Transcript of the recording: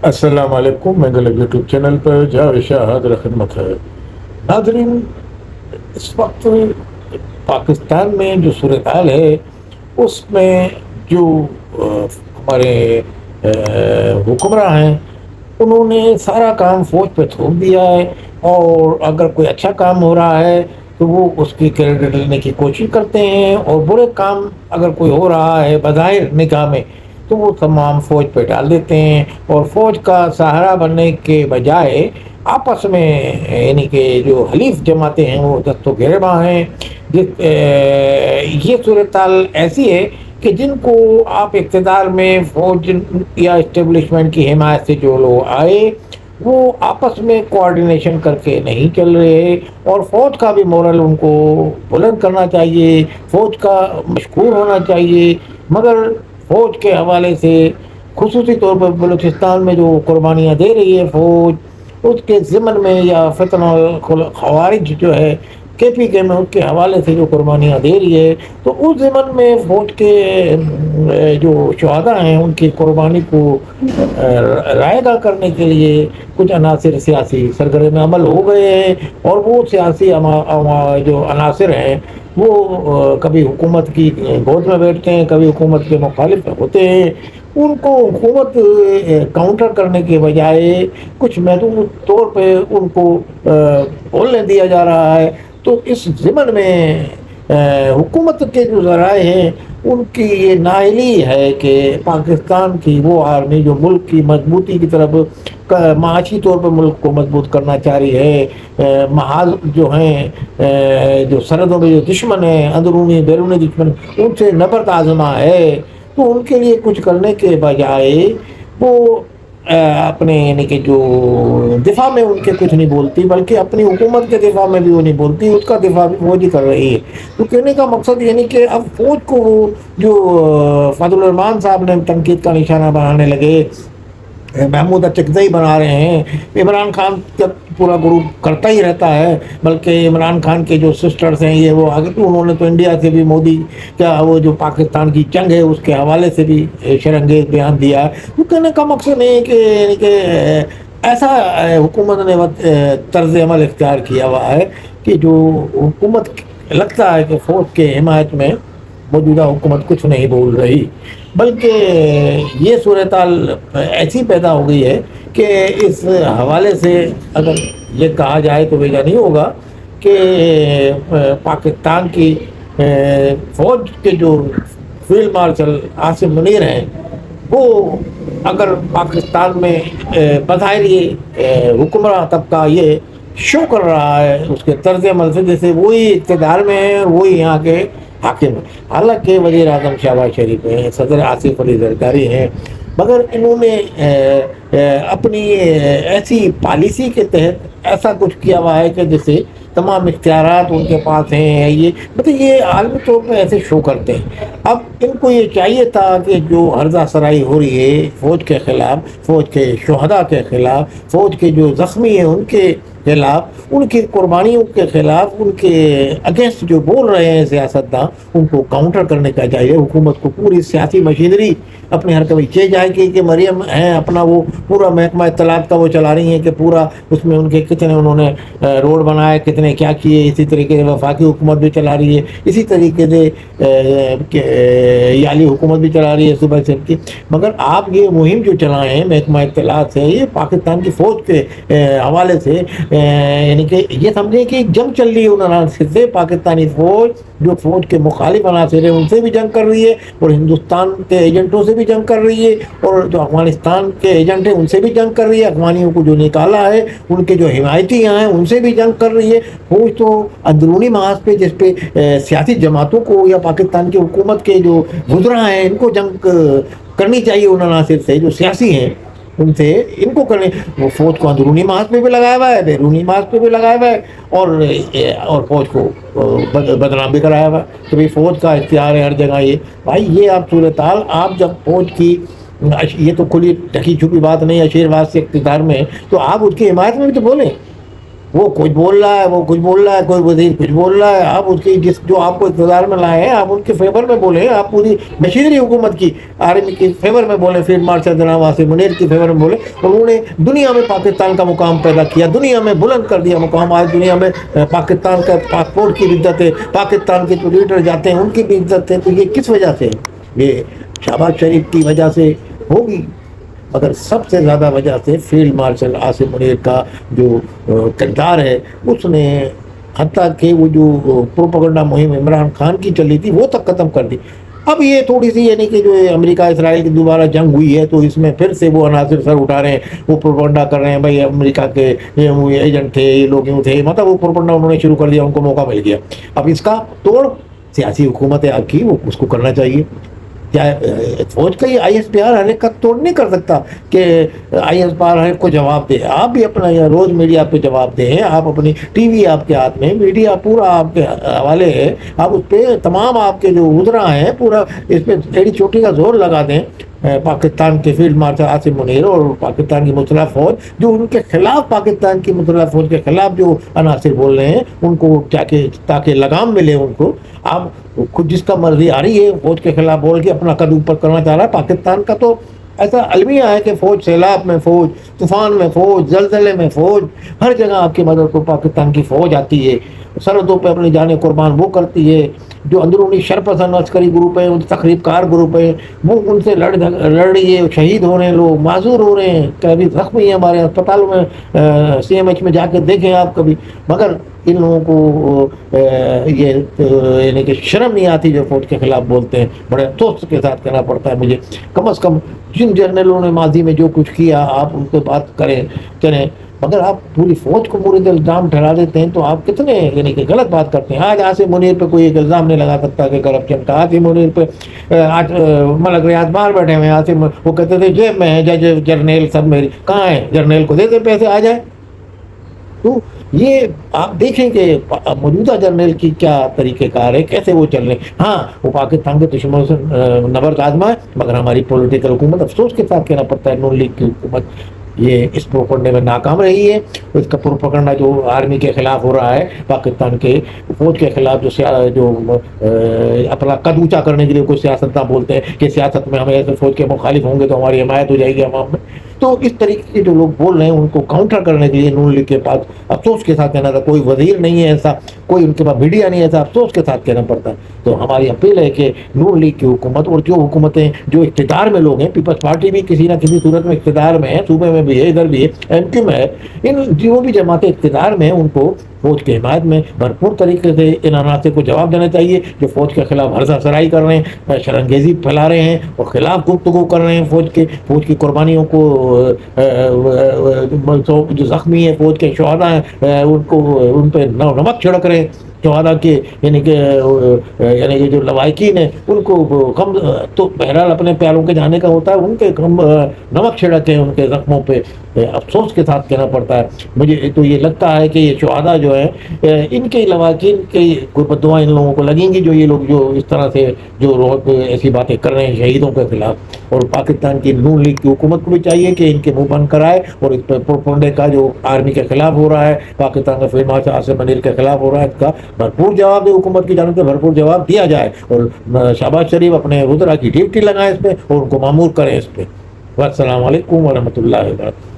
السلام علیکم، میں غلط یوٹیوب چینل پر جاوید شاہ حاضر خدمت ہے۔ ناظرین، اس وقت پاکستان میں جو صورتحال ہے اس میں جو ہمارے حکمراں ہیں انہوں نے سارا کام فوج پہ تھوپ دیا ہے، اور اگر کوئی اچھا کام ہو رہا ہے تو وہ اس کی کریڈٹ لینے کی کوشش کرتے ہیں، اور برے کام اگر کوئی ہو رہا ہے بظاہر نگاہ میں تو وہ تمام فوج پہ ڈال دیتے ہیں، اور فوج کا سہارا بننے کے بجائے آپس میں یعنی کہ جو حلیف جماعتیں ہیں وہ دست و گریباں ہیں۔ یہ صورتحال ایسی ہے کہ جن کو آپ اقتدار میں فوج یا اسٹیبلشمنٹ کی حمایت سے جو لوگ آئے وہ آپس میں کوآرڈینیشن کر کے نہیں چل رہے، اور فوج کا بھی مورل ان کو بلند کرنا چاہیے، فوج کا مشکور ہونا چاہیے، مگر فوج کے حوالے سے خصوصی طور پر بلوچستان میں جو قربانیاں دے رہی ہے فوج، اس کے ضمن میں یا فتن الخوارج جو ہے KPK میں اس کے حوالے سے جو قربانیاں دے رہی ہے، تو اس ضمن میں فوج کے جو شہداء ہیں ان کی قربانی کو رائیگاں کرنے کے لیے کچھ عناصر سیاسی سرگرم عمل ہو گئے ہیں، اور وہ سیاسی جو عناصر ہیں وہ کبھی حکومت کی گود میں بیٹھتے ہیں، کبھی حکومت کے مخالف ہوتے ہیں۔ ان کو حکومت کاؤنٹر کرنے کے بجائے کچھ محدود طور پہ ان کو بولنے دیا جا رہا ہے۔ تو اس ضمن میں حکومت کے جو ذرائع ہیں ان کی یہ نااہلی ہے کہ پاکستان کی وہ آرمی جو ملک کی مضبوطی کی طرف معاشی طور پر ملک کو مضبوط کرنا چاہ رہی ہے، محاذ جو ہیں جو سرحدوں میں جو دشمن ہیں، اندرونی بیرونی دشمن، ان سے نبرد آزما ہے، تو ان کے لیے کچھ کرنے کے بجائے وہ اپنے یعنی کہ جو دفاع میں ان کے کچھ نہیں بولتی، بلکہ اپنی حکومت کے دفاع میں بھی وہ نہیں بولتی، اس کا دفاع بھی فوج ہی کر رہی ہے۔ تو کہنے کا مقصد یعنی کہ اب فوج کو جو فضل الرحمان صاحب نے تنقید کا نشانہ بنانے لگے، محمود اچکزئی بنا رہے ہیں، عمران خان کا پورا گروپ کرتا ہی رہتا ہے، بلکہ عمران خان کے جو سسٹرز ہیں یہ وہ آگے تو انہوں نے تو انڈیا سے بھی مودی کا وہ جو پاکستان کی جنگ ہے اس کے حوالے سے بھی شرانگیز بیان دیا ہے۔ وہ کہنے کا مقصد نہیں کہ یعنی کہ ایسا حکومت نے طرز عمل اختیار کیا ہوا ہے کہ جو حکومت لگتا ہے کہ فوج کے حمایت میں موجودہ حکومت کچھ نہیں بول رہی، بلکہ یہ صورتحال ایسی پیدا ہو گئی ہے کہ اس حوالے سے اگر یہ کہا جائے تو بیجا نہیں ہوگا کہ پاکستان کی فوج کے جو فیلڈ مارشل عاصم منیر ہیں وہ اگر پاکستان میں بظاہر یہ حکمراں طبقہ یہ شو کر رہا ہے اس کے طرز عمل سے جیسے وہی اقتدار میں ہیں، وہی یہاں کے حاکم ہیں، حالانکہ وزیر اعظم شہباز شریف ہیں، صدر آصف علی زرداری ہیں، مگر انہوں نے اپنی ایسی پالیسی کے تحت ایسا کچھ کیا ہوا ہے کہ جیسے تمام اختیارات ان کے پاس ہیں، یہ مطلب یہ عالمی طور پہ ایسے شو کرتے ہیں۔ اب ان کو یہ چاہیے تھا کہ جو ہرزہ سرائی ہو رہی ہے فوج کے خلاف، فوج کے شہداء کے خلاف، فوج کے جو زخمی ہیں ان کے خلاف، ان کی قربانیوں کے خلاف، ان کے اگینسٹ جو بول رہے ہیں سیاستداں، ان کو کاؤنٹر کرنے کا چاہیے۔ حکومت کو پوری سیاسی مشینری اپنے ہر کبھی چے جائے کہ مریم ہیں اپنا وہ پورا محکمہ اطلاعات کا وہ چلا رہی ہیں کہ پورا اس میں ان کے کتنے انہوں نے روڈ بنائے، کتنے کیا کیے، اسی طریقے سے وفاقی حکومت بھی چلا رہی ہے، اسی طریقے سے یالی حکومت بھی چلا رہی ہے صوبہ صاحب کی، مگر آپ یہ مہم جو چلائیں ہیں محکمہ اطلاعات سے، یہ پاکستان کی فوج کے حوالے سے یعنی کہ یہ سمجھیں کہ ایک جنگ چل رہی ہے ان عناصر سے۔ پاکستانی فوج جو فوج کے مخالف عناصر ہیں ان سے بھی جنگ کر رہی ہے، اور ہندوستان کے ایجنٹوں سے بھی جنگ کر رہی ہے، اور جو افغانستان کے ایجنٹ ہیں ان سے بھی جنگ کر رہی ہے، افغانیوں کو جو نکالا ہے ان کے جو حمایتی ہیں ان سے بھی جنگ کر رہی ہے۔ فوج تو اندرونی محاذ پہ جس پہ سیاسی جماعتوں کو یا پاکستان کی حکومت کے جو وزراء ہیں ان کو جنگ کرنی چاہیے، ان عناصر سے جو سیاسی ہیں ان سے ان کو کرنے، وہ فوج کو اندرونی محاذ پہ بھی لگایا ہوا ہے، بیرونی محاذ پہ بھی لگایا ہوا ہے، اور فوج کو بدنام بھی کرایا ہوا ہے۔ تو بھائی فوج کا اختیار ہے ہر جگہ، یہ بھائی یہ آپ صورتحال آپ جب فوج کی یہ تو کھلی ڈھکی چھپی بات نہیں ہے، شیر باز سے اقتدار میں تو آپ اس کی حمایت میں بھی تو بولیں، وہ کچھ بول رہا ہے، وہ کچھ بول رہا ہے، کوئی وزیر کچھ بول رہا ہے، آپ اس کی جو آپ کو اقتدار میں لائے ہیں آپ ان کے فیور میں بولیں، آپ پوری مشینری حکومت کی آرمی کی فیور میں بولیں، فیلڈ مارشل جناب عاصم منیر کی فیور میں بولیں. انہوں نے دنیا میں پاکستان کا مقام پیدا کیا، دنیا میں بلند کر دیا مقام. آج دنیا میں پاکستان کا پاسپورٹ کی بھی عزت ہے، پاکستان کے جو لیڈر جاتے ہیں ان کی بھی عزت ہے. تو یہ کس وجہ سے؟ یہ شہباز شریف کی وجہ سے ہوگی، مگر سب سے زیادہ وجہ سے فیلڈ مارشل عاصم منیر کا جو کردار ہے، اس نے حتیٰ کہ وہ جو پروپیگنڈا مہم عمران خان کی چلی تھی وہ تک ختم کر دی. اب یہ تھوڑی سی یعنی کہ جو امریکہ اسرائیل کی دوبارہ جنگ ہوئی ہے تو اس میں پھر سے وہ عناصر سر اٹھا رہے ہیں، وہ پروپیگنڈا کر رہے ہیں بھائی امریکہ کے ایجنٹ تھے، یہ لوگ یوں تھے، مطلب وہ پروپیگنڈا انہوں نے شروع کر دیا، ان کو موقع مل گیا. اب اس کا توڑ سیاسی حکومت ہے آپ کی، وہ اس کو کرنا چاہیے. کیا فوج کا یہ I S P or her ایک کا توڑ نہیں کر سکتا کہ I S P or her ایک کو جواب دے. آپ بھی اپنا روز میڈیا پہ جواب دیں، آپ اپنی ٹی وی آپ کے ہاتھ میں، میڈیا پورا آپ کے حوالے ہے، آپ اس پہ تمام آپ کے جو وزراء ہیں پورا اس پہ ایڑی چوٹی کا زور لگا دیں. پاکستان کے فیلڈ مارشل عاصم منیر اور پاکستان کی مسلح فوج جو ان کے خلاف، پاکستان کی مسلح فوج کے خلاف جو عناصر بول رہے ہیں ان کو تاکہ لگام ملے ان کو. آپ خود جس کا مرضی آ رہی ہے فوج کے خلاف بول کے اپنا قد اوپر کرنا چاہ رہا ہے. پاکستان کا تو ایسا المیہ ہے کہ فوج سیلاب میں فوج، طوفان میں فوج، زلزلے میں فوج، ہر جگہ آپ کی مدد کو پاکستان کی فوج آتی ہے. سرحدوں پہ اپنی جانیں قربان وہ کرتی ہے. جو اندرونی شرپسند عسکری گروپ ہیں، تخریب کار گروپ ہیں، وہ ان سے لڑ رہی ہے، شہید ہو رہے ہیں، لوگ معذور ہو رہے ہیں، کبھی زخمی ہیں ہمارے اسپتالوں میں، سی ایم ایچ میں جا کے دیکھیں آپ کبھی. مگر ان لوگوں کو یہ یعنی کہ شرم نہیں آتی جو فوج کے خلاف بولتے ہیں. بڑے افسوس کے ساتھ کہنا پڑتا ہے مجھے، کم از کم جن جرنلوں نے ماضی میں جو کچھ کیا آپ ان کو بات کریں چلیں، مگر آپ پوری فوج کو مورد الزام ٹھہرا دیتے ہیں تو آپ کتنے یعنی کہ غلط بات کرتے ہیں. آج عاصم منیر پہ کوئی ایک الزام نہیں لگا سکتا کہ کرپشن کا. عاصم منیر پہ آج ملک ریاض باہر بیٹھے ہوئے ہیں، عاصم وہ کہتے تھے جیب میں ہے جج جرنیل سب میری، کہاں ہے جرنیل کو دیتے پیسے آ جائے. تو یہ آپ دیکھیں کہ موجودہ جرنیل کی کیا طریقہ کار ہے، کیسے وہ چل رہے ہیں. ہاں وہ پاکستان کے دشمنوں سے نبرد آزما ہے، مگر ہماری پولیٹیکل حکومت افسوس کے ساتھ کہنا پڑتا ہے نون لیگ کی حکومت یہ اس پروپیگنڈے میں ناکام رہی ہے. اس کا پروپیگنڈا جو آرمی کے خلاف ہو رہا ہے، پاکستان کے فوج کے خلاف جو اپنا قد اونچا کرنے کے لیے کوئی سیاستداں بولتے ہیں کہ سیاست میں ہمیں ایسے فوج کے مخالف ہوں گے تو ہماری حمایت ہو جائے گی عوام میں. تو اس طریقے کے جو لوگ بول رہے ہیں ان کو کاؤنٹر کرنے کے لیے نون لیگ کے پاس افسوس کے ساتھ کہنا تھا کوئی وزیر نہیں ہے ایسا، کوئی ان کے پاس میڈیا نہیں ہے ایسا، افسوس کے ساتھ کہنا پڑتا ہے. تو ہماری اپیل ہے کہ نون لیگ کی حکومت اور جو حکومتیں جو اقتدار میں لوگ ہیں، پیپلز پارٹی بھی کسی نہ کسی صورت میں اقتدار میں ہے، صوبے میں بھی ہے، ادھر بھی ہے، ایم کیو میں ہے، ان جو بھی جماعتیں اقتدار میں ہیں ان کو فوج کی حمایت میں بھرپور طریقے سے ان عناصر کو جواب دینا چاہیے جو فوج کے خلاف ہرزہ سرائی کر رہے ہیں، شرنگیزی پھیلا رہے ہیں اور خلاف گفتگو کر رہے ہیں فوج کی قربانیوں کو، جو زخمی ہیں فوج کے شہداء ہیں ان کو ان پہ نمک چھڑک رہے ہیں. شہداء کے یعنی کہ جو لواحقین ہیں ان کو غم تو بہرحال اپنے پیاروں کے جانے کا ہوتا ہے، ان کے نمک چھڑکے ان کے زخموں پہ. افسوس کے ساتھ کہنا پڑتا ہے مجھے تو یہ لگتا ہے کہ یہ شہداء جو ہیں ان کے لواحقین کی کوئی بددعائیں ان لوگوں کو لگیں گی جو یہ لوگ جو اس طرح سے جو ایسی باتیں کر رہے ہیں شہیدوں کے خلاف. اور پاکستان کی نون لیگ کی حکومت کو بھی چاہیے کہ ان کے منہ بند کرائے اور اس پر پروپیگنڈے کا جو آرمی کے خلاف ہو رہا ہے، پاکستان کا فیلڈ مارشل عاصم منیر کے خلاف ہو رہا ہے، اس کا بھرپور جواب دے، حکومت کی جانب سے بھرپور جواب دیا جائے اور شہباز شریف اپنے وزراء کی ڈیوٹی لگائیں اس پہ اور ان کو مامور کریں اس پہ. والسلام علیکم ورحمۃ اللہ وبرکاتہ.